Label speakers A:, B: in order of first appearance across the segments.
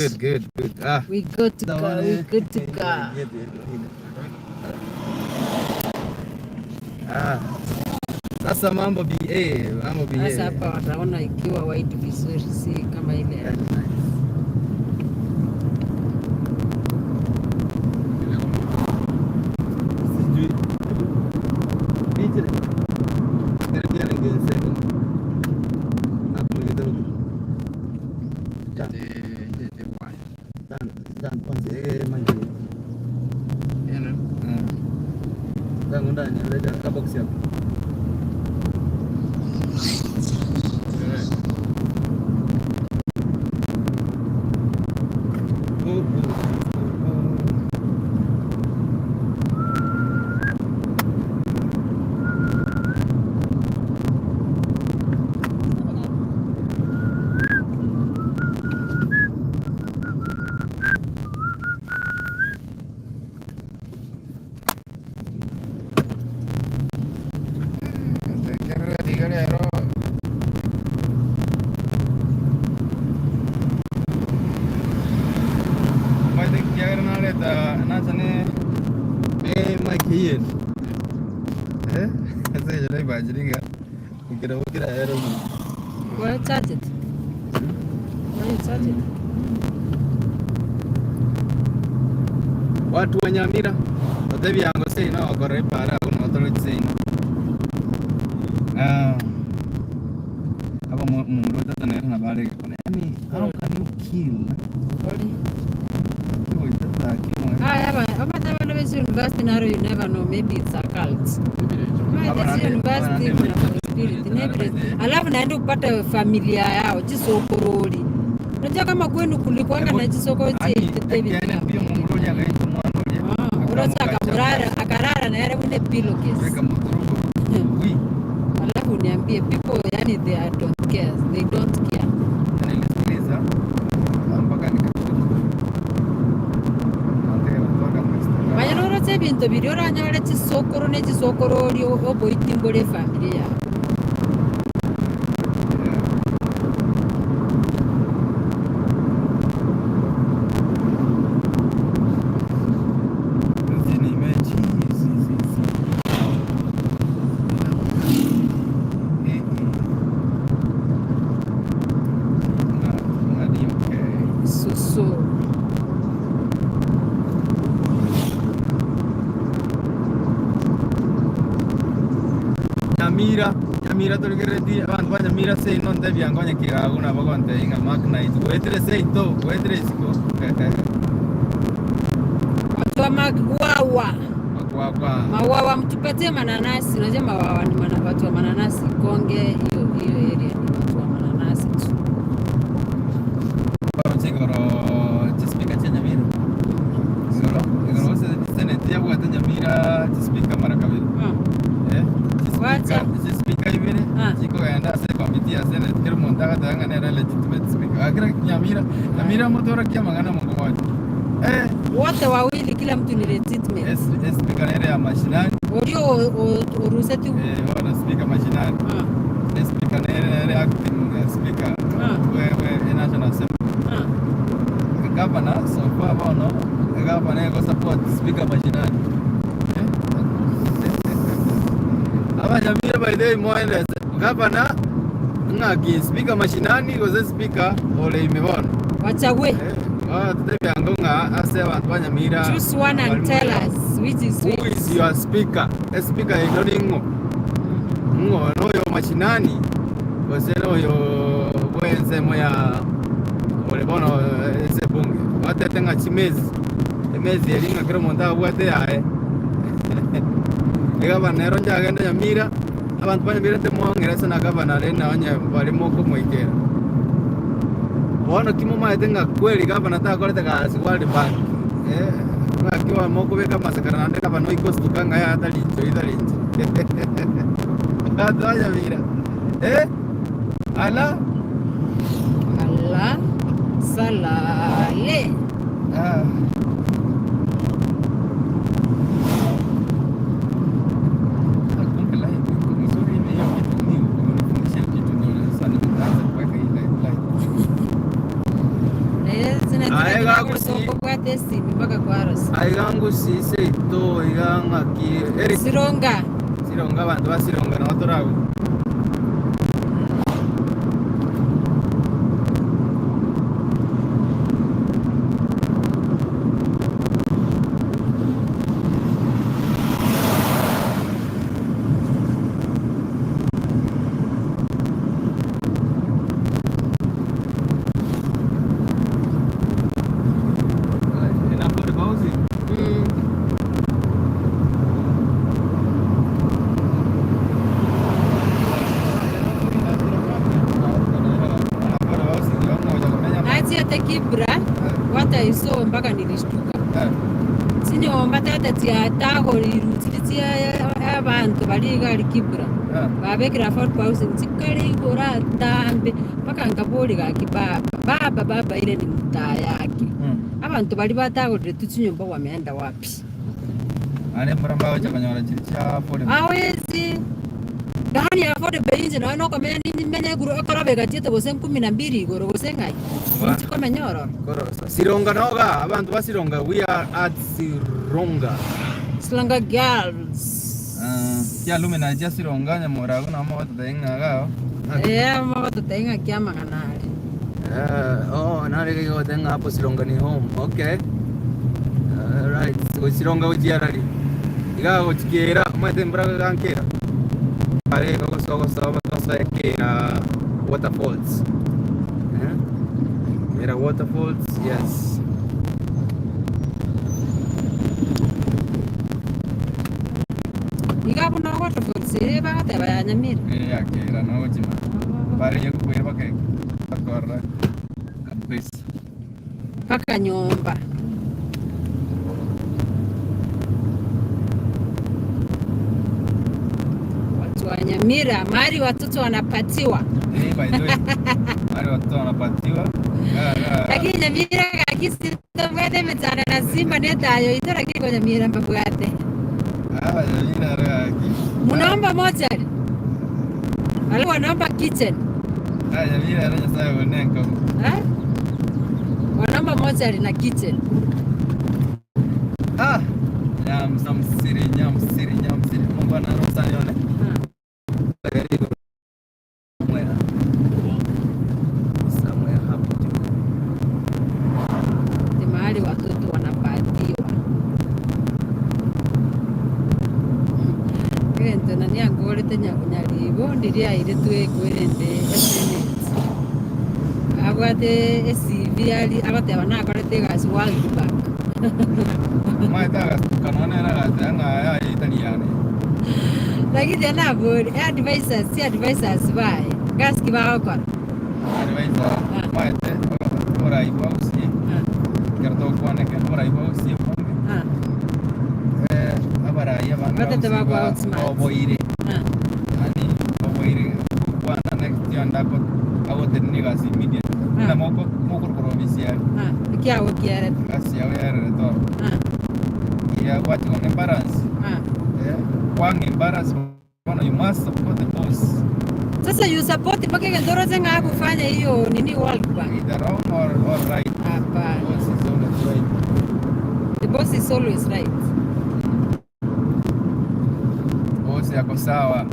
A: Good.
B: We good to go. We good to go.
A: Sasa mambo BA.
B: Sasa hapa wataona ikiwa white vizuri, si kama ile.
A: Watu wa Nyamira otebi yango sei na okore para uno otro sei aba mumro tata na bare kone yani how can you kill
B: university now you never know, maybe it's a cult. University alafu naenda kupata familia yao jisokoroli. Unajua kama kwenu kulikuanga na jisoko akarara na yale wine pillowcase. Alafu niambie people yani they don't care. They don't care. Mayano se bintu biriora nyale chisokoro ne chisokoroli obo itimbole familia.
A: Nyamira toligereti abantu banyamira sei non devi angonya kiraguna bagonte inga makna itu wetre sei to wetre siko
B: watu wa Magwagwa mawawa mtupatie mananasi. Unajua mawawa ni watu wa mananasi Konge, hiyo area ni watu wa mananasi tu.
A: Baba chigoro chispika cha Nyamira igoro sene tia bwa Nyamira chispika mara kabiri
B: wacha
A: speaker hivi chiko kaenda se committee ya senate kero montaga tanga ne legitimate speaker akira Nyamira motora kia magana Mungu moja
B: wote wawili kila mtu ni legitimate
A: speaker ile ya mashinani
B: ndio uruseti
A: wana speaker mashinani speaker ile acting speaker wewe national assembly gavana so far bono gavana yako support speaker mashinani Nyamira by the way moende gavana ngaki speaker mashinani goze speaker ole imebona
B: wachague
A: tutebi nga ase abantu ba Nyamira
B: choose one and tell us which is
A: who is your speaker speaker idoningo noyo mashinani goze noyo bwenze moya ole bono ese bunge watetenga chimezi emezi elinga kero monta bwate yae gavana ero njagenda Nyamira abantu banyamira temwongeresa na gavana rena onye barimo kumwikera bona kimo maetenga kweli gavana takorete kasi World Bank ngakiwa moko beka masakana nande gavana ikostukanga ya hata linjo kata Nyamira ala
B: salale
A: Aega gusi.
B: Kwate simi mpaka kwa arosi.
A: Aega ngusi seito iga ngaki.
B: Sironga.
A: Sironga bantu basironga na otorago.
B: Kibra wata iso mpaka nilishtuka sinyomba tata tiatago irutitia abantu baligali Kibra babekera Fort Housing tikali gora tambe mpaka ngaboli ga kibaba baba ile ni mtaa yake abantu bali batago tuchinyomba wameenda wapi
A: ane mramba wacha kanyora chicha pole
B: hawezi Dani ya Fort Benji na no kama nini menye guru akora bega tete bose 12 goro bose ngai nti kama nyoro
A: Sironga noga abantu basironga we are at Sironga
B: girls
A: ya lumena ya Sironga nyamora kuna mama tatenga gao
B: mama tatenga kiama kanali
A: nale kiko tenga hapo Sironga ni home okay right so Sironga ujiarari igao chikiera mate mbraga kankera pare koso ke waterfalls Mira waterfalls yes
B: Ikapo na waterfalls ba te ba Nyamira
A: akira no jima pare yo kuira pake akora kabisa
B: paka nyomba Nyamira, mari watoto wanapatiwa.
A: By the way. Mari watoto wanapatiwa.
B: Lakini Nyamira kakisi tomwete metana na simba netayo ito lakini kwa Nyamira mbabwate.
A: Nyamira raki.
B: Munaomba motel. Wale wanaomba kitchen.
A: Nyamira ranya sayo wanenko.
B: Wanaomba motel na kitchen.
A: Nyamsiri. Mungu anaruhusa nione.
B: Mahali watoto wanapatiwa. Kento na niangole tenya kunyalibo ndiria ile tuwe kwende SMS. Abwate CV ali abate abana akorete gas world bank.
A: Maita kanone ra tanga ya italiane.
B: Lakini ana bodi advisors bai. Gas kibao kwa.
A: Advisor. Maite ora ibosi. Kerto kuane ke ora ibosi ponge. Abara ya banga.
B: Bate te bagwa smart.
A: Oboire. Ani oboire kuana next year ndako awote nigas immediate. Na moko provincial.
B: Kia wokiere.
A: Kasi ya were to. Ya what on embarrass. One embarrass you must support the boss.
B: Sasa you support mpaka Gendoro zenga kufanya hiyo nini World Bank.
A: Either wrong or right.
B: Hapana.
A: Boss is always right.
B: The boss is always right.
A: Boss yako sawa.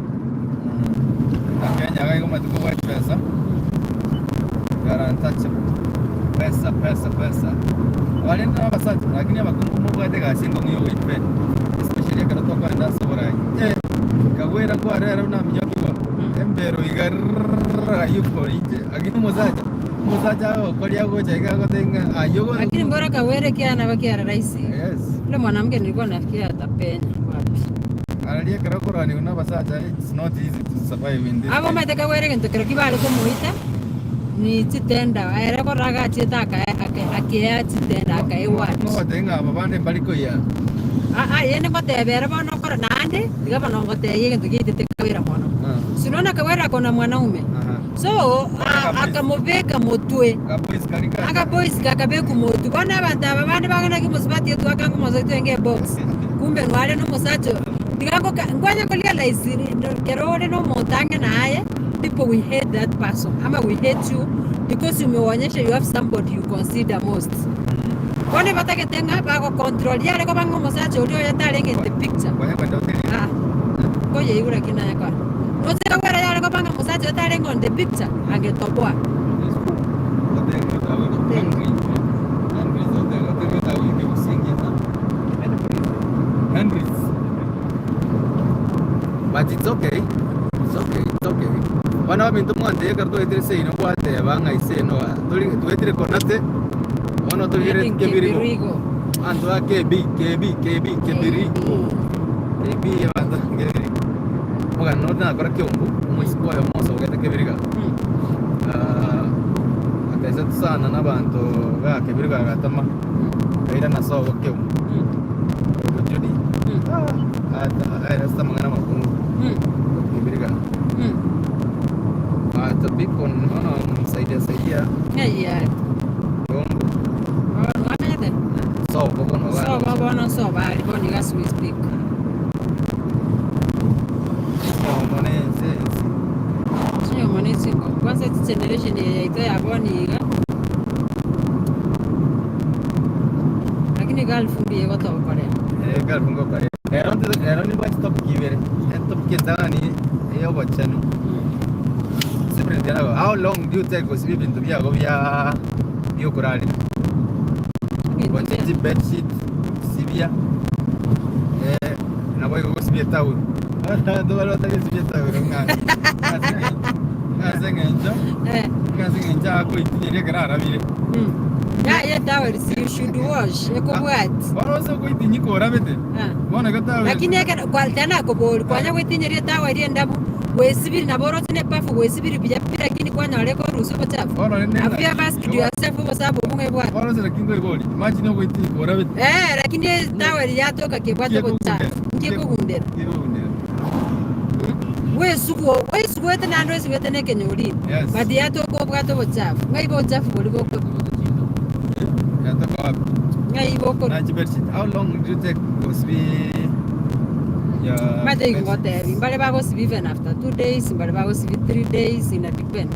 A: Na Kenya kai kama tuko kwa pesa. Untouchable. Pesa. Walienda na basati lakini abakungu kwa tega singo myo wepe. Especially kana toka na sobora. Kawera kwa rera na mnyakiwa. Embero igarra yuko ije. Lakini mozaja kwa yako jega kwa tenga ayogo.
B: Lakini mbora Kawere kia na bakia raisi.
A: Yes.
B: Yule mwanamke nilikuwa nafikiria atapenya wapi.
A: Analia karakora ni una basata it's not easy to survive in this.
B: Abo mate Kawere kento kero kibale ko muita. Ni titenda aere ko raga chitaka akia titenda akaiwa.
A: No tenga babande baliko ya.
B: Yene ko tebere bono ko nande diga bono ko te yege tugite Kawere mono. Sinaona Kawere kona mwanaume. So akamubeka motwe. Akaboys kakabeku motu. Bana banda babande bagana kimusibati yetu akangu mozoito enge box. Kumbe ngwale no mosacho. Diga ko ngwanya ko realize kerore no motange naye. People we hate that person. Ama we hate you because you meonyesha you have somebody you consider most. Kone batake tenga bago control yale ko bango mosacho ulio yatale ngete picture.
A: Kwa hiyo ndio tele.
B: Ah. Ngoye yule kina yako. Noze kwera yale ko bango mosacho yatale ngonde picture angetoboa.
A: But it's okay. It's okay. It's okay. Wana mintu mwande karto etire sei no kwate banga ise no. Tuli tu etire konate. Ono to yere kebirigo. Ando a kebirigo. Kebi yabanda kebirigo. Oga no na kora kyombu. Mwisiko ya moso ogete kebiriga. Akaisa tsana nabantu ga kebiriga gatama. Kaira na so kyombu. Kujudi. Esta mangana makungu. Kebiriga. Tapi pun saidia.
B: Iya.
A: Yombu.
B: Mana yate?
A: So bono.
B: So bono so bari boni gas we speak. Sio monezi ngo. Kwanza generation ya ito ya boni ga. Lakini gal fumbie goto kore.
A: Gal fungo kore. Eron ni ba stop kivere. Stop kidani yo bachanu. How long do you take to sleep into via bio kurali? Bonjeti bed sheet sivia. Na boy go sibia tawu. Do wala ta sibia tawu nga. Nga senga ko itire grara vile.
B: Ya tawu you should wash. Eko what?
A: Bora so ko itinyi ko rabete. Bona ka tawu.
B: Lakini yake kwa tena ko bol kwanya wetinyi tawu ri ndabu. Wesibiri na boro tine pafu wesibiri bija lakini kwanya wale ko ruso chafu. Afia basket yourself kwa sababu mungu bwana.
A: Bora sasa kingo iboli. Imagine ko iti ko rabete.
B: Lakini tawari yatoka ke bwato ko chafu. Nje ko gundera. Wesugo wete na ndwesi wete ne kenyoli. Badi yatoka bwato ko chafu. Ngai bo chafu boli ko.
A: Yatoka.
B: Ngai bo ko.
A: How long do you take to sleep?
B: Mate ngote mbale bago si even after 2 days, mbale bago si 3 days, ina depend.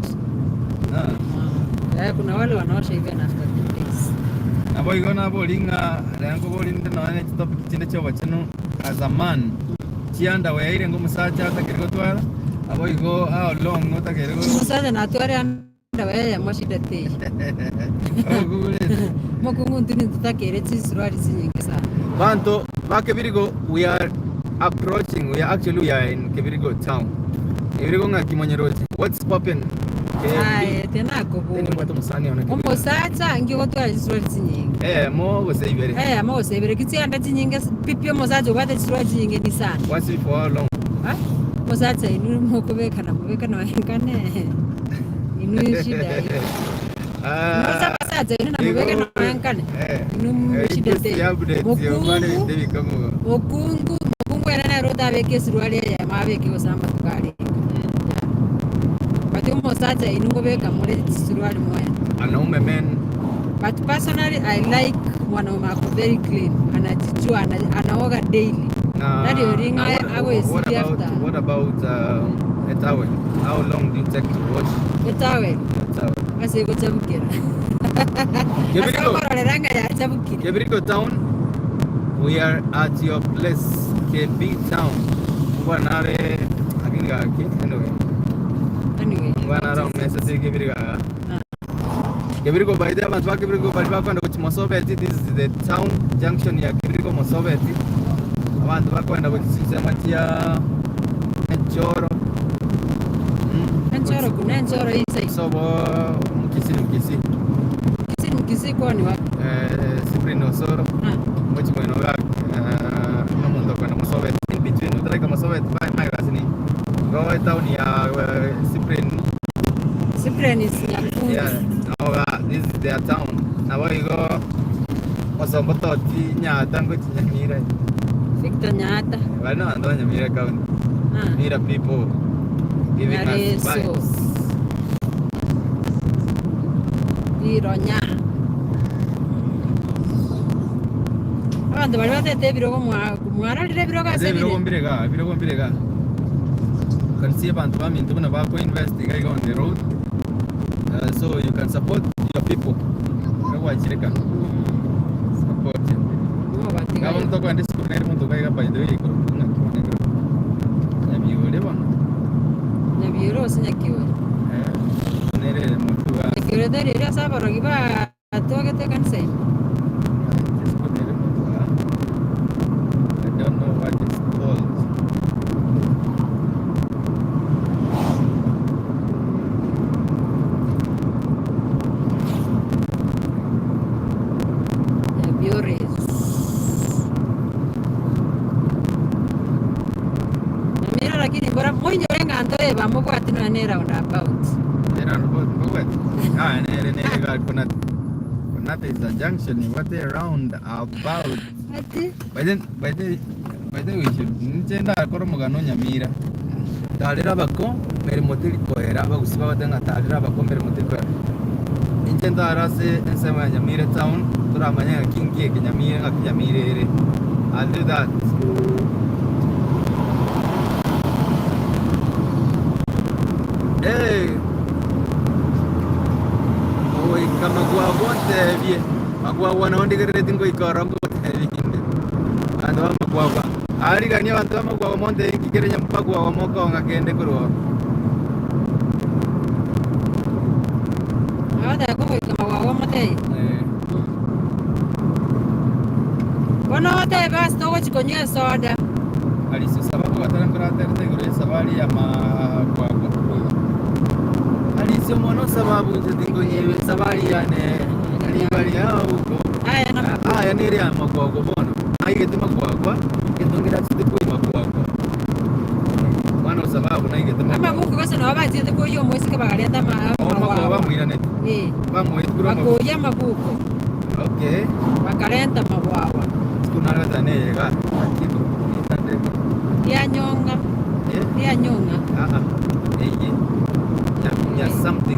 B: Kuna wale wanaosha even after 2 days.
A: Abo igona bolinga rango bolinda na ne topic chinde cho bachano as a man. Chianda we ire ngo musacha takirgo twala. Abo igo how long ngota kergo.
B: Musacha na twala anda we moshide te. Mokungu ndini tutakere tsirwali zinyingi sana.
A: Banto bakebirigo we are we are in Kebirigo town. Kebirigo nga kimonyeroji. What's poppin?
B: Tena kobo.
A: Tena kwa musani ona.
B: Omo sacha ngi wotwa iswali zinyingi.
A: Mo go say very.
B: Mo say very kitsi anda zinyingi pipio mosajo wate iswali zinyingi ni sana.
A: What's it for how long?
B: Mosacha inu mokobeka na wankane. Inu shida. Mosa pasacha inu na mobeka na wankane. Inu shida te. Mokungu Kwena rota beke suruali ya mabeke osamba tukali. But mosacha inungo beka mole suruali moya.
A: Anaume men.
B: But personally I like mwanaume ako very clean. Anajijua anaoga daily. Nadi oringa awe siki after.
A: What about a towel? How long do you take to wash?
B: A towel. Ase go chabukira.
A: Kebirigo town. We are at your place, KB town. Wanare aginga ki
B: anyway.
A: Wanara umesa se Kebirigo. Kebirigo by the man Kebirigo by the kwenda kuchimosobeti. This is the town junction ya Kebirigo Mosobeti. Abantu bakwenda kuchisema tia Enchoro.
B: Kuna Enchoro hii
A: sobo
B: mkisi kwa ni wapi?
A: Siprini Osoro. Mochi mweno ga no mundo kwenda Mosobeti. In between utareka Mosobeti by rasini. Go town ya Siprini
B: is Nyakundi.
A: This is their town. Now we go Osambototi Nyata ngo Nyamira.
B: Victor Nyata.
A: Wano ando Nyamira county. Nyamira people giving us vibes.
B: Ironya. Abantu bari batete biro mwara lire biro ga sebire.
A: Biro mbirega. Can see abantu bamintu bana bako invest on the road. So you can support your people. Kwa chireka. Kamu toko andi siku neri muntu kai by the way ko kuna kone ko. Nyabiyore bana.
B: Nyabiyore sinyakiwe.
A: Nere muntu wa.
B: Nyabiyore dari dia sabar lagi ba toge te kan sai.
A: Siku neri muntu wa. I don't know what it's called.
B: Nyabiyore. Lakini bora mwenye wenga antoe ba moko atino nera roundabout.
A: Nera roundabout. Nere ga kuna is a junction what they round about.
B: Ati.
A: By the we should nchenda akoro mugano Nyamira. Talira bako mere moteri koera bagusiba batanga talira bako mere moteri koera. Nchenda arase ensema Nyamira town turamanya kingi ke Nyamira ere. I'll do that. Oi kama Magwagwa tebye Magwagwa naondi gereti ngo ikarango tebye ando Magwagwa ari gani abantu Magwagwa monde ikigerenya Magwagwa moko ngakende kurwa
B: ada ko kama Magwagwa mate bona wote basi to chikonya soda
A: ali sababu watarangara terte gore sabari ya Magwagwa sio mwana sababu ndio nyewe sabari yane bali yao aya nere ya Magwagwa bono aigete Magwagwa ndongira tsite ko Magwagwa mwana sababu naigete
B: Magwagwa kuko sana wabazi te ko yo mwezi ka bagarenda
A: Magwagwa mwirane vamos
B: Magwagwa Magwagwa
A: okay
B: bagarenda Magwagwa
A: kuna rata ne ga tipo
B: ya nyonga ya nyonga
A: something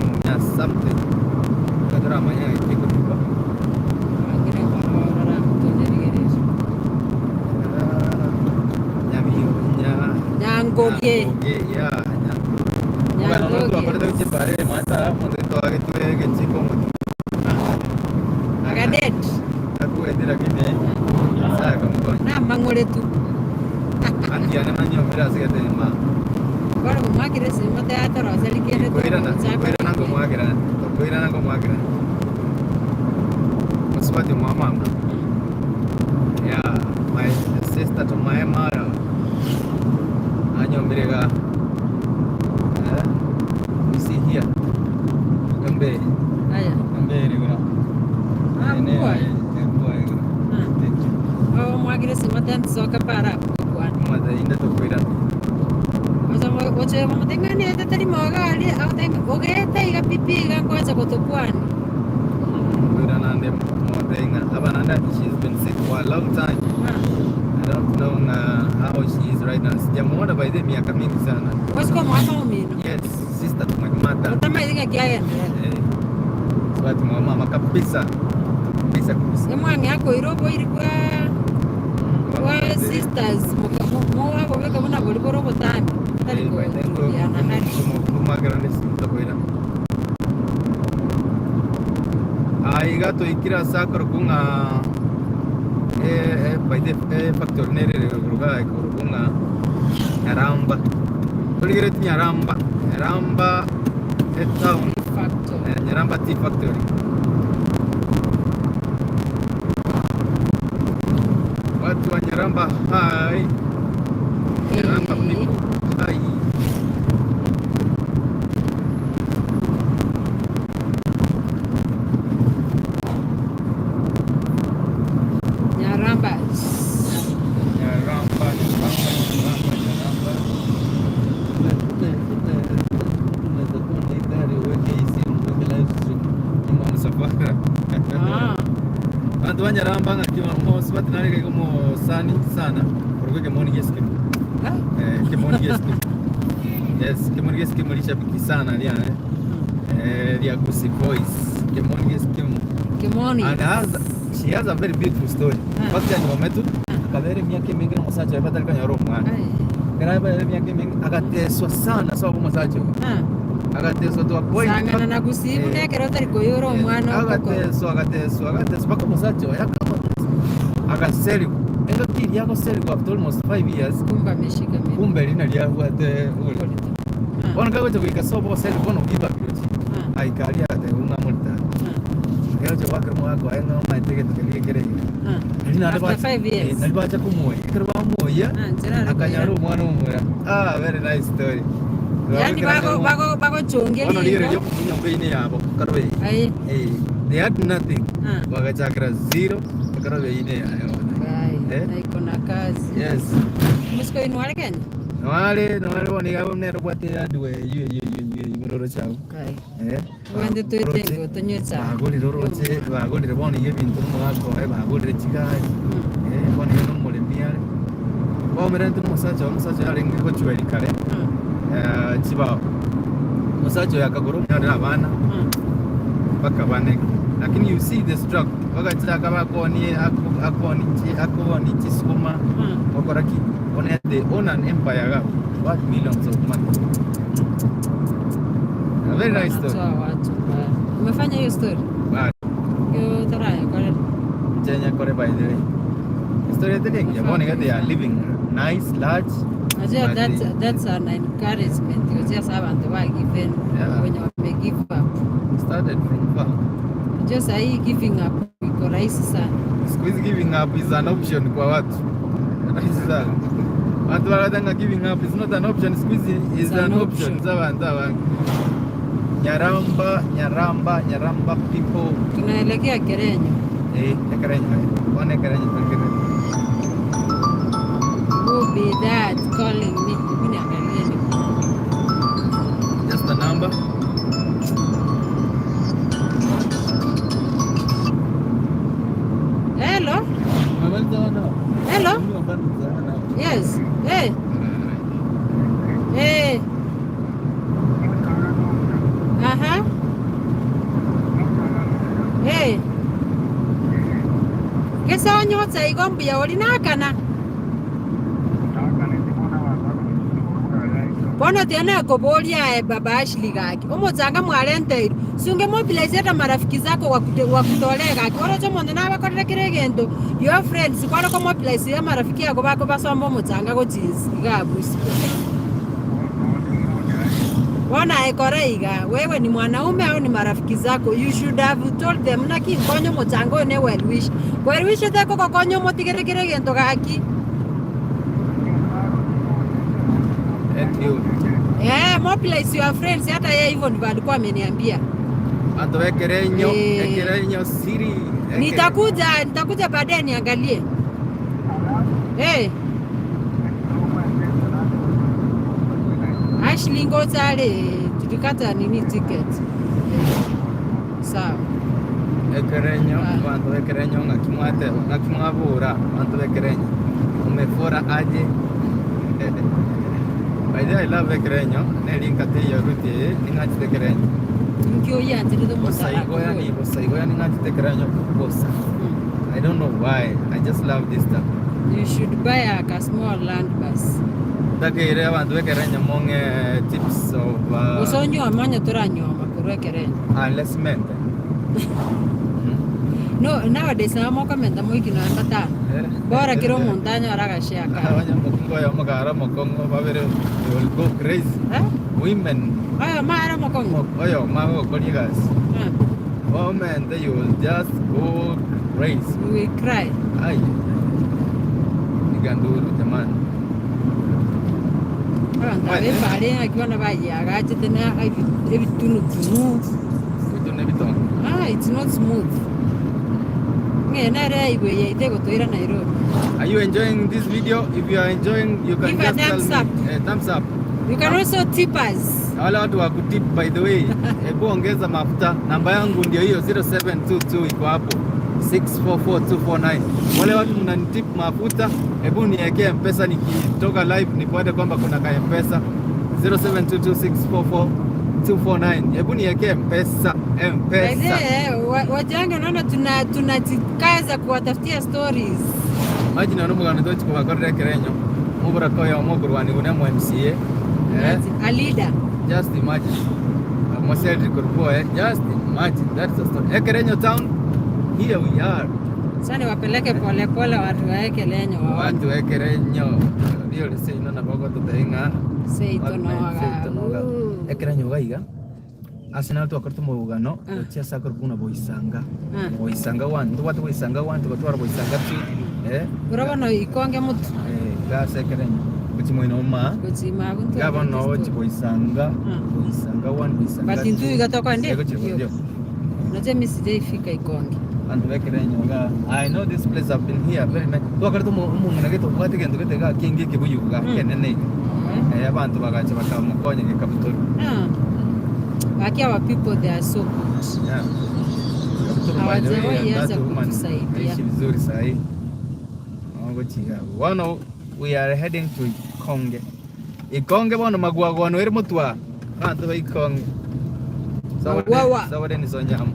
A: kadra maya ikiko diba
B: akhirnya orang tuh jadi geres nyanggoge
A: ya nyanggoge kalau pada tu cepare mata mungkin tu agak tu ke ciko mungkin
B: agak dead
A: aku itu lagi ni saya kamu
B: nah mangole tu
A: anti anak Nyamira sekali mah
B: Bueno, como quiere se mate a toro, se le quiere todo.
A: Koira na como agra. Maswati mama. Yeah, my sister to my mother. Nyamira. You see here. Gambe.
B: Aya.
A: Gambe rigura.
B: Boy. Oh, mo quiere se mate antes o para.
A: Mata inda to koira.
B: Wacha mama tengani hata tali magali au tenga ogeta iga pipi iga kwanza kutopwani.
A: Koira nande motenga abananda she's been sick for a long time. I don't know how she is right now. Sijamuona by the miaka mingi sana.
B: Wasiko mama mimi.
A: Yes, sister to my mother.
B: Kama iga kiaya.
A: Swati mama kabisa. Kabisa.
B: Mwangi yako irobo ilikuwa wa sisters mo wako weka mna boliboro botani.
A: Gato ikira sakro kunga by the factor nere ruga kunga Nyaramba kuligere Nyaramba town
B: factor
A: Nyaramba tea factory watu wa Nyaramba hai Nyaramba people hai Nyaramba ngakiwa mo swati nari como sani sana porque que moni yeski que moni yeski yes que moni yeski moni shabiki sana lia lia kusi voice que moni and she has a very beautiful story wakati ni momentu kadere miaka mingi na msacha ipata kanya roho mwana kana bale miaka mingi agateswa sana sababu msacha agateswa tu point
B: sangana na kusibu nekero tari koyoro mwana
A: agateswa bako msacha yakama agaseli Ega kiri yako seli kwa almost 5 years.
B: Kumbe ameshika mimi.
A: Kumbe lina lia huate ule. Bona kago to ikasobo seli bona ukiba kidogo. Aikalia ate unga multa. Ega jo wakar mo ako enga ma tege to kile kire.
B: After 5 years.
A: Nalibacha kumoya. Karba moya. Akanyaru mwana umura. Very nice story.
B: Yani bago chonge.
A: Ono lire yo kunyombe ine yabo karwe. They had nothing. Wakachakra zero karwe ine yayo.
B: Iko na kazi.
A: Yes.
B: Musko inwale Kenya?
A: Nwale woni gabo nero bwate adwe muroro chao.
B: Wende tuitengo tonyetsa.
A: Bagolire boni yebintu mwako bagolire chikai. Boni no molembia. Merente musacho ali ngo chweli kale. Chibao. Musacho yakagoro na abana. Baka bane. Lakini you see the struggle. Wakachaka bakoni akoni chisukuma. Wakoraki one they own an empire worth millions of money. A very nice story.
B: Umefanya hiyo story? Yo taraya kore.
A: Jenya kore by the way. Story the thing. Yaboni they are living nice, large.
B: That's an encouragement. You just have to work even when you may give up.
A: Started from far.
B: Just giving up iko rahisi sana.
A: Squeeze giving up is an option kwa watu. Rahisi sana. Watu wanataka giving up is not an option. Squeeze is an option. Sawa. Nyaramba people.
B: Tunaelekea Kerenyo.
A: Kerenyo. Wane Kerenyo tukire.
B: Who be that calling me? Mimi angalieni.
A: Just a number.
B: Hello? Hello? Yes. Hey. Hey. Kesa onyotsa igombi ya olinakana. Bona tena kobolia baba Ashley gaki. Omotsanga mwalenteiro. Sunge mobilize hata marafiki zako wakutolea gaki. Oro chomo ndana bakorera kiregendo. Your friends kwalo ko mobilize ya marafiki yako bako basomba omotsanga go jinsi gabusi. Bona ekoreiga. Wewe ni mwanaume au ni marafiki zako? You should have told them na kinkonyo motsanga ne well wish. Well wish teko kokonyo motigere kiregendo gaki. Mobilize your friends. Hata yeye hivyo ndivyo alikuwa ameniambia.
A: Atoe Kerenyo siri.
B: Nitakuja baadaye niangalie. Ashley ngozale tulikata nini ticket. Sawa.
A: Kerenyo, atoe Kerenyo ngakimwabura, atoe Kerenyo. Umefora aje. By the way, I love Kerenyo. Nelinka te yoruti ningachi te Kerenyo.
B: Nkyo yanze ndo musala.
A: Bosaigoya ningachi te Kerenyo kukosa. I don't know why. I just love this stuff.
B: You should buy a small land bus.
A: Takire abantu Kerenyo monge tips of
B: Usonyo amanya turanyoma kurwe Kerenyo.
A: Let's mend.
B: No, nowadays I'm coming to Moikina. Bora kiro montaña araga shaka.
A: Mokongo ya magara mokongo babere will go crazy. Women.
B: Mara mokongo.
A: Mago koligas. Women they will just go crazy.
B: We cry.
A: Ay. Iganduru teman.
B: Tabe pare akiwa na bayi agache tena evitunu. It's not smooth.
A: Are you enjoying this video? If you are enjoying, you can
B: give
A: just
B: tell
A: me thumbs up.
B: You can also tip us.
A: Wale watu wa kutip by the way. Hebu ongeza mafuta. Namba yangu ndio hiyo 0722 iko hapo 644249. Wale watu mnanitip mafuta, hebu niwekee M-Pesa nikitoka live nipate kwamba kuna ka M-Pesa 0722644249. Hebu niwekee M-Pesa.
B: Wajanga naona tunajikaza kuwatafutia stories.
A: Imagine nanomugana tochi kwa korre Kerenyo. Mubura koya omogurwani unemo MCA.
B: A leader.
A: Just imagine. Mosel Rikorpo, just imagine. That's the story. Kerenyo town, here we are.
B: Sasa wapeleke pole pole watu waeke lenyo wa
A: watu waeke lenyo ndio lese ino na boko tutainga
B: seito noga
A: ekerenyo gaiga asina tu akorto mugano cia sakor kuna boisanga boisanga wantu watu boisanga wantu batwara boisanga tu
B: urabona ikonge mutu
A: gase ekerenyo kuchimo inoma
B: buntu
A: gabano chiboisanga boisanga wantu boisanga
B: batintu igatoka ndio naje misije ifika ikonge.
A: And I know this place, I've been here very nice. Tu akorto mungana geto kwate gendo getega kingi kibuyuga kenene abantu bagacha bakamukonye gekabutori.
B: Waki our people, they are so good.
A: Yeah.
B: Hawajawahi kutusaidia.
A: Vizuri sahi. Wano we are heading to Ikonge. Ikonge bono Magwagwa no eri mutwa. Kanto ba Ikonge.
B: Magwagwa.
A: Sawade ni sonyama.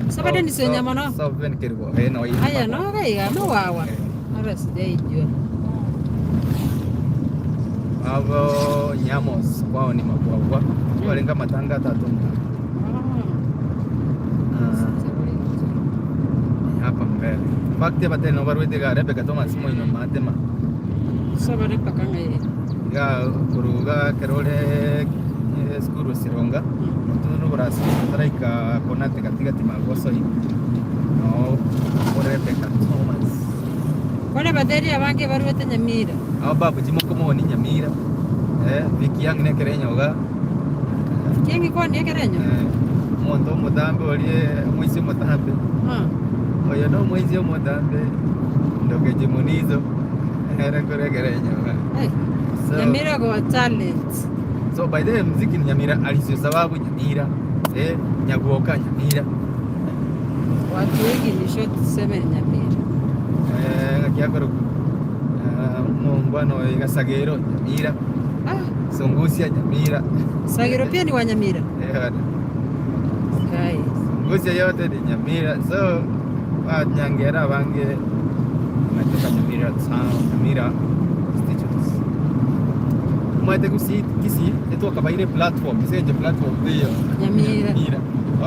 B: Sawade ni sonyama no.
A: Sawade kirgo. No yi.
B: Aya no ga no wawa. Ara sidai jo.
A: Abo nyamos kwao ni Magwagwa. Walenga matanga tatu. Hapa mbele. Fakti bate no barwete ga Rebecca Thomas mo ino matema.
B: Sabare pakanga ye.
A: Ga kuruga kerole skuru sironga. Mutunu burasi traika konate katika timagoso hii. No Rebecca Thomas.
B: Kone baderi abange barwete Nyamira.
A: Aba babu jimo komo ni Nyamira. Viki yang ne kerenyo ga.
B: Kengi kwa ni kerenyo.
A: Mondo mudambe olie mwisi mudambe. Oyo no mwisi mudambe. Ndoke jimunizo. Era kore kerenyo ga.
B: Nyamira go talent.
A: So by the way muziki ni Nyamira alisio sababu Nyamira. Nyagwoka Nyamira.
B: Watu wengi ni short tuseme Nyamira.
A: Ngakiakoro Mungwano Gasagero Nyamira. Songusia Nyamira.
B: Sagero pia ni wa Nyamira.
A: Songusia yote ni Nyamira. So Nyangera bange natoka Nyamira town, Nyamira constituency. Mwete kisi eto kabaire platform, seje platform hiyo
B: Nyamira.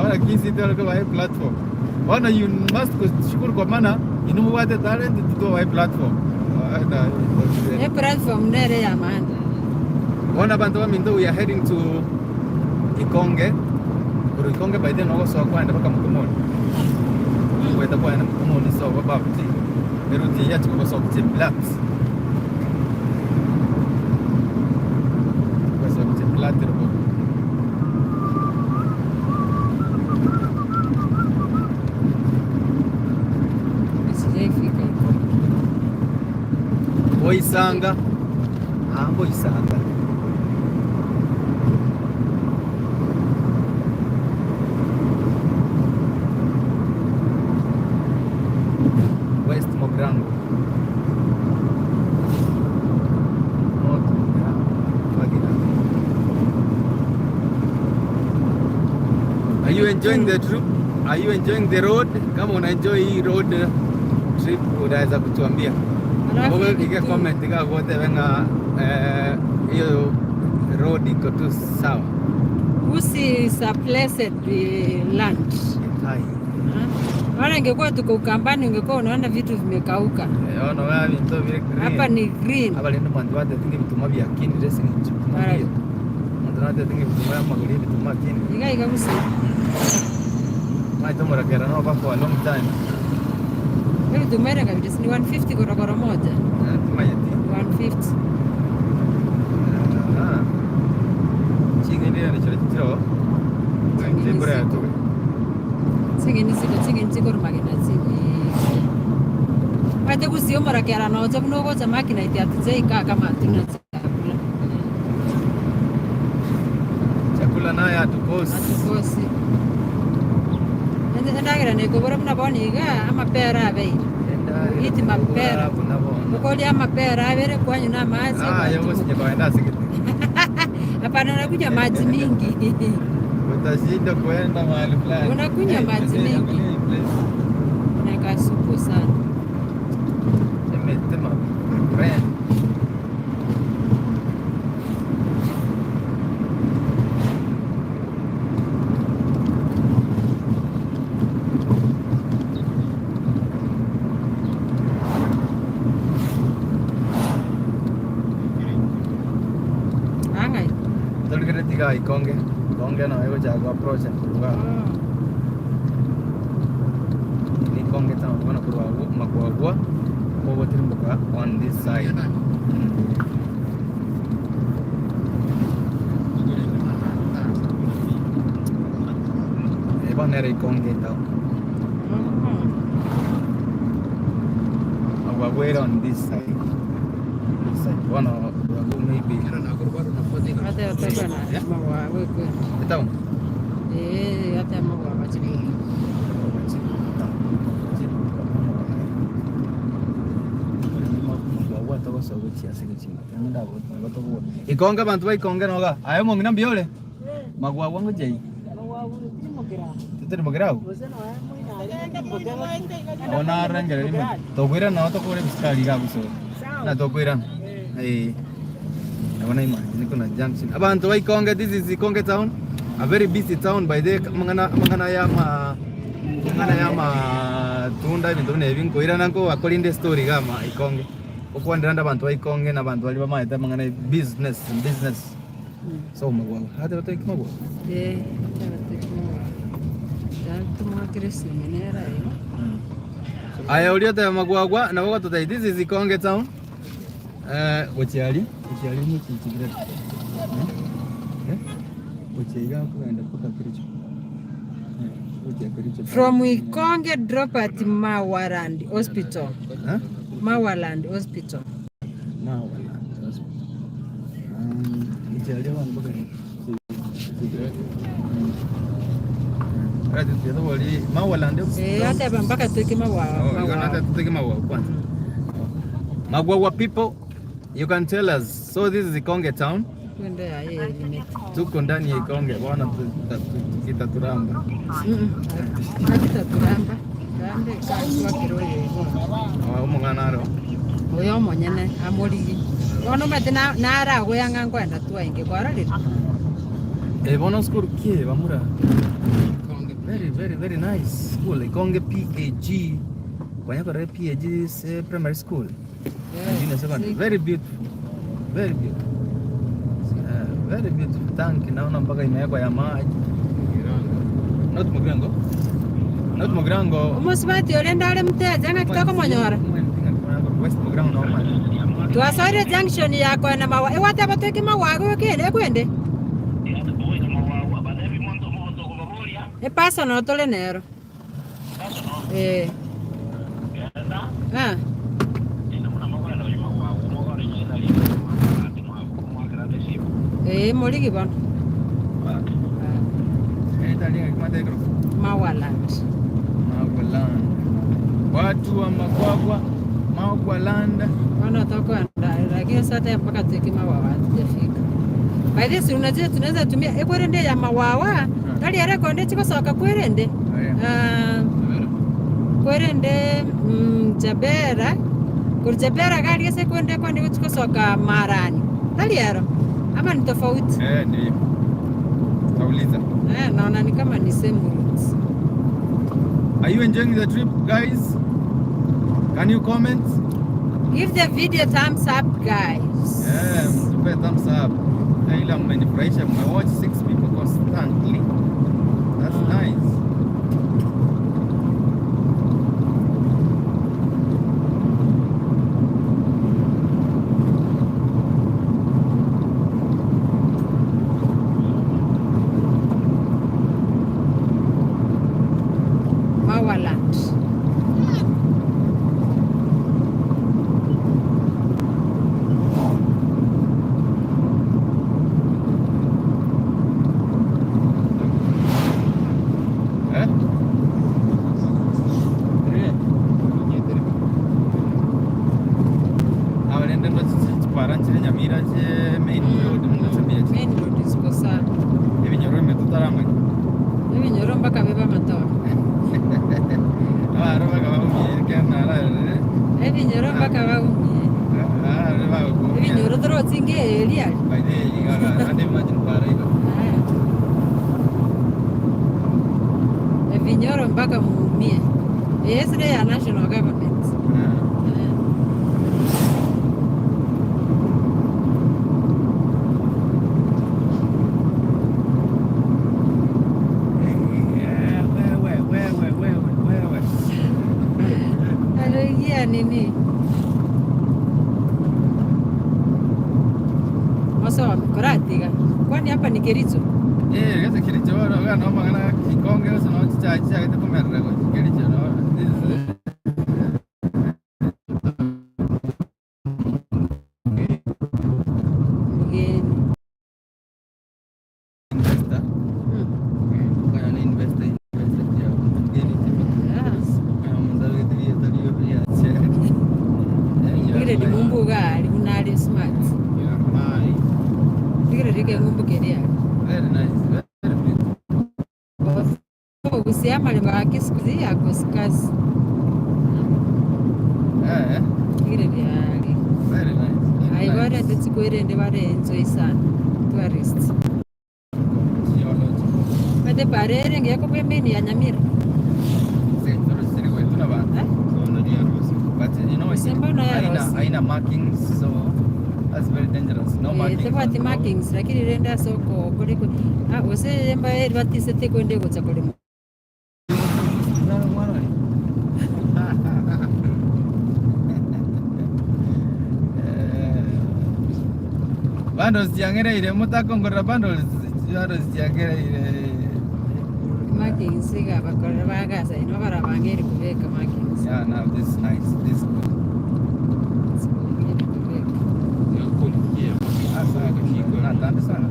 A: Ora kisi eto kabaire platform. Ona you must kushukuru kwa maana inu wate talent tuto wa platform.
B: Platform nere ya maana.
A: Wana bantu wa mindo we are heading to Ikonge. Kuru Ikonge by then ogo so kwenda baka mukomoni. Kwenda kwenda mukomoni so babati. Eruti ya tuko so blacks. Kwa so black robo.
B: Sijafika.
A: Boisanga. Boisanga. West Mogrango. Are you enjoying the trip? Are you enjoying the road? Kama una enjoy hii road trip unaweza kutuambia. Wewe piga comment kwa wote wenga hiyo road iko tu sawa.
B: Usi is a blessed land. Wala ingekuwa tuko Ukambani ungekuwa unaona vitu vimekauka.
A: Ona wewe ndio vile green.
B: Hapa ni green.
A: Hapa ndio mwanzo wate tingi vituma vya kini dressing nchi. Mwanzo wate tingi vituma magoli vituma kini.
B: Iga ikagusa.
A: Mai tomora kera no kwa long time.
B: Wewe tumere kabisa ni 150 korokoro moja.
A: Tumayeti.
B: 150.
A: Chingeni ni chiro. Chingeni bora tu.
B: Chingeni sikoro magina chini. Hata kusio mara kera no jabu no gocha makina iti atije ika kama tuna chakula.
A: Chakula naye atukosi.
B: Atukosi. Ndagira ne kobora muna boni ga amapera abe. Iti mapera. Mukoli amapera abere kwanyu na maji.
A: Yango sije kwaenda sikiti.
B: Hapana nakunywa maji mingi.
A: Utashinda kuenda mahali fulani.
B: Unakunywa maji mingi. Nakasupu sana.
A: Emetema brand. ka ikonge no ego jago approach kuruga ni ikonge town wana kuruga Magwagwa kogo tirimbuka on this side eba nere ikonge town Magwagwa on this side one of maybe town
B: hata Magwagwa chini
A: ikonge bantu baikonge noga ayo mongina mbiole Magwagwa ngojei tutirimogerau ona rangere rime tokwira no tokore bistari gabuso na tokwira abana imani niko na junction abantu baikonge this is Ikonge town a very busy town by the mangana yama tunda ibintu nebinkoira nanko akolinde story gama Ikonge okwandira abantu baikonge na abantu bali bamaita mangana business so Magwagwa hata bato Magwagwa aya uliota Magwagwa na wako totai this is Ikonge town uchiali muchichigire uchiga kuenda kuka Kericho
B: from Ikonge drop at Mawaland Hospital Mawaland Hospital
A: uchiali wan bukan
B: hata mpaka tuweke
A: Magwagwa kwanza. Magwagwa people, you can tell us. So this is Ikonge town. Tuko ndani ya Ikonge bwana, tutaturamba.
B: Tutaturamba. Kande kwa kiroye.
A: Umungana ro.
B: Oyo monyene amorigi. Ono mate na ara go yanga kwenda twainge kwa rali.
A: Bono school kie bamura. Very nice school. Ikonge PAG. Kwanya kwa PAG is primary school. Very beautiful. Very beautiful. Tanki naona mpaka imewekwa ya maji. Not Mugrango.
B: Umusibati olenda ale mteja nga kitoko monyora.
A: West Mugrango no man.
B: Tuasore junction yako na mawa. Wata bateke Magwagwa kende kwende. Pasa no tole nero. Moligi bon. Mawaland.
A: Watu wa Magwagwa, Magwaland.
B: Wanatoka lakini sasa mpaka tuweke Magwagwa hatujafika. By this unajua tunaweza tumia ekwerende ya Mawawa. Kali ya rekonde chiko soka kwerende. Kwerende Jabera. Kurjabera kali yese kwende kwende chiko soka Marani. Kali yaro. Ama ni tofauti?
A: Ndio. Tauliza.
B: Naona ni kama ni same routes.
A: Are you enjoying the trip, guys? Can you comment?
B: Give the video thumbs up, guys.
A: Mtupe thumbs up. Ila mmenifurahisha, mmewatch 6 people constantly. That's nice.
B: Mawaland.
A: Nyamira main road
B: Main road is kosa.
A: Ibinyoro imetutarama.
B: Ibinyoro mpaka beba matoa.
A: Roba kama kana la.
B: Ibinyoro mpaka waumie. Ibinyoro tro tsinge elia.
A: Baide igara ande imagine para hiyo.
B: Ibinyoro mpaka muumie. Yesterday ya national government. ya nini? Masa wamekoratiga. Kwani hapa ni Kericho?
A: Kasa Kericho wala no magana kikonge so no chacha kete kumerra ko Kericho no.
B: Usiama limaki sikuzi ya koskazi. Kire diari.
A: Very nice.
B: Ai wale tetikuire ndi wale enjoy sana. Tourists. Mede parere ngeko pembeni ya Nyamira.
A: But you know, haina markings, so that's very dangerous. No markings.
B: Tepati markings, lakini renda soko kuliko. Ose mbaye batise teko ndego chakole.
A: Bundles jangere ile mutakongora bundles jangere ile
B: markings siga bakora bagaza ino barabangeri kubeka markings.
A: Yeah, now this is nice. This is good. Not that sana.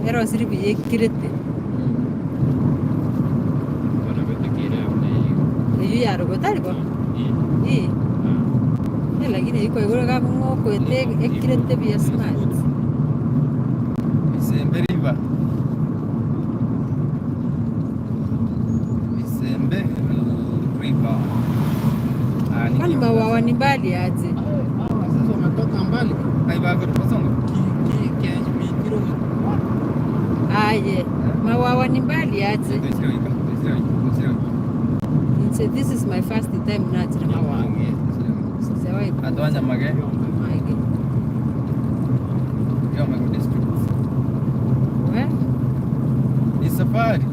B: Era siri biye kirete. Iyo yaro gotari ko. Lakini iko igoro ga mo ko ete ekirete biye smart.
A: Isembe river. Isembe river.
B: Kwani Magwagwa ni mbali aje?
A: Sasa umetoka mbali. Haibako tusongo.
B: Aye, Magwagwa ni mbali aje. This is my first time na Magwagwa. Sijawahi.
A: Atwanya mage.
B: Mage.
A: Yo Magwagwa district.
B: Where?
A: Ni safari.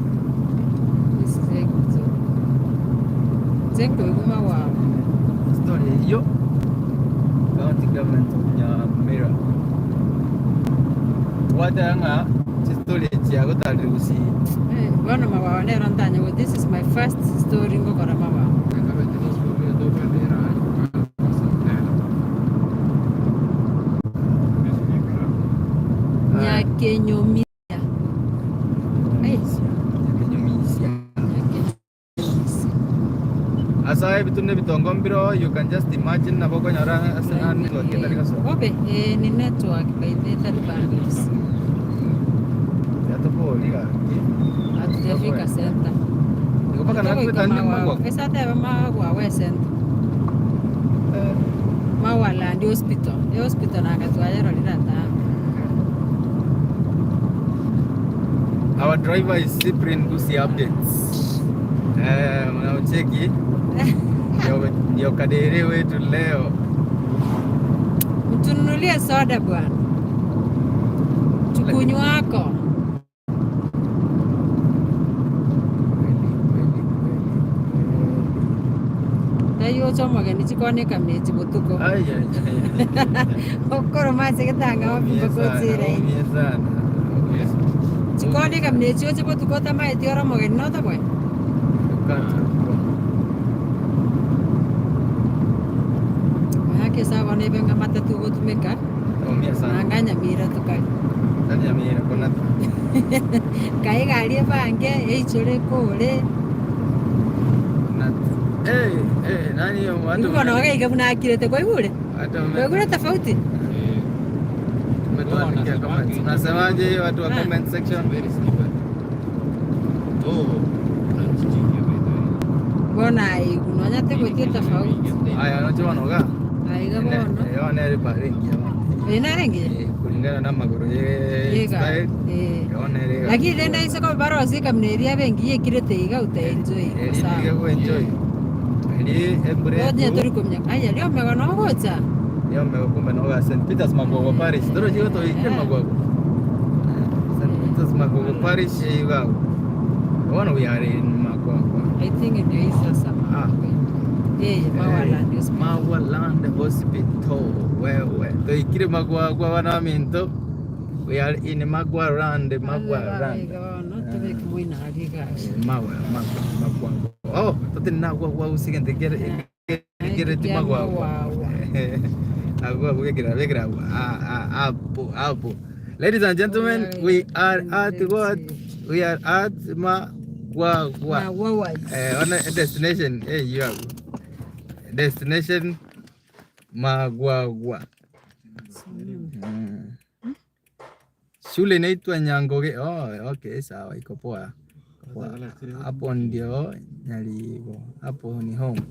B: This is Exo. Zeko Magwagwa.
A: Story yo. County government of Nyamira. Wadanga story ya gotari usi.
B: Bwana Magwagwa nero ntanya go this is my first story ngokora Magwagwa. Nyamira.
A: Asa bitunne bitongo mbiro you can just imagine na boko nyara asana ni loketa likaso.
B: Obe ni network by data bundles.
A: Ya topo liga.
B: Atufika center.
A: Niko paka na kwenda ni Magwagwa.
B: Pesa tebe Magwagwa center. Magwagwa Land Hospital. Hospital na katwajero lirata.
A: Our driver is Cyprian Gusi updates. Mnaucheki. Ndio kadere wetu leo.
B: Mtununulie soda bwana. Chukunyu wako. Tayo choma gani chikone kamne chibutuko.
A: Ai.
B: Okoro mache kitanga wapi bakotira.
A: Sana.
B: Chikone kamne chibutuko tama etiora mogeni nota bwana. Kesa wane benga matatu gotumeka.
A: Omia sana.
B: Anga Nyamira tukali.
A: Nyamira kona.
B: Kai gali bange eichore kole.
A: Nani watu.
B: Uko na wage ikabuna akirete kwa yule. Kwa yule tofauti.
A: Tumetuandikia comments. Unasemaje watu wa comment section?
B: Bona ai kunonya te kwa tofauti.
A: Aya unajua noga.
B: Aiga bono.
A: Yona ri paringi.
B: Ina rengi.
A: Kulingana na magoro ye style. Yona ri.
B: Lakini nenda isa kwa baro zika mneria bengi ye kirete iga uta-enjoy.
A: Iga ku-enjoy. Ili embre.
B: Oje tori kumnya. Aya leo megana gocha.
A: Leo mekumbe no St. Peter's Magwagwa Parish. Doro jigo to ikire Magwagwa. St. Peter's Magwagwa Parish iga. One we are in Magwagwa.
B: I think it is sama.
A: Magwaland Hospital. Where? To ikire Magwagwa wana minto. We are in Magwaland. Magwaland. Magwagwa. Oh, tote Magwagwa usigente get Magwagwa. Agwa wegira. Apo. Ladies and gentlemen, we are at what? We are at Magwagwa. On a destination. Hey, you have destination Magwagwa. Shule inaitwa Nyangoge. Oh, okay, sawa, iko poa. Hapo ndio nyaligo. Hapo ni home.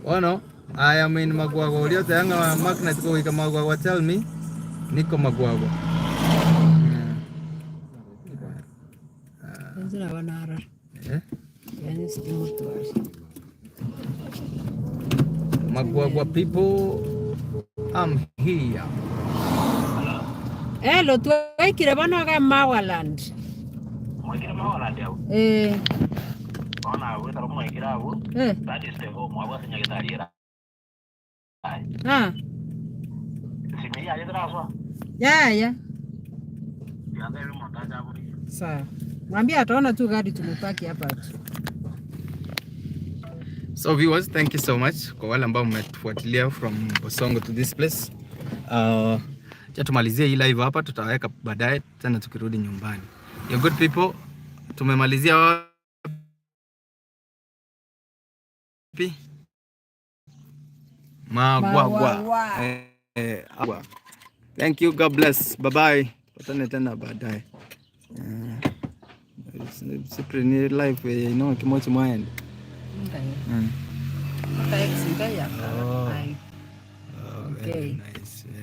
A: Oh no, I am in Magwagwa. Ulio tayanga magnet ko ika Magwagwa, tell me. Niko Magwagwa.
B: Nzira wanara. Yani stimutu.
A: Magwagwa people, I'm here.
B: Hello, tuwaikire bano ga Magwaland.
C: Mwikire Magwaland yao. Ona we taro mwikira abu. That is the home. Mwa sinya gitariera. Simi ya yedraswa.
B: Ya.
C: Yanga ile montaje hapo.
B: Sawa. Mwambie ataona tu gari tumepaki hapa tu.
A: So viewers, thank you so much kwa wale ambao mmetufuatilia from Bosongo to this place. Tumalizie hii live hapa, tutaweka baadaye tena tukirudi nyumbani. You good people, tumemalizia wapi? Magwagwa. Thank you, God bless. Bye bye. Tutane tena baadaye. Sipri ni live ino kimochi mwaende.
B: Okay.
A: Very nice.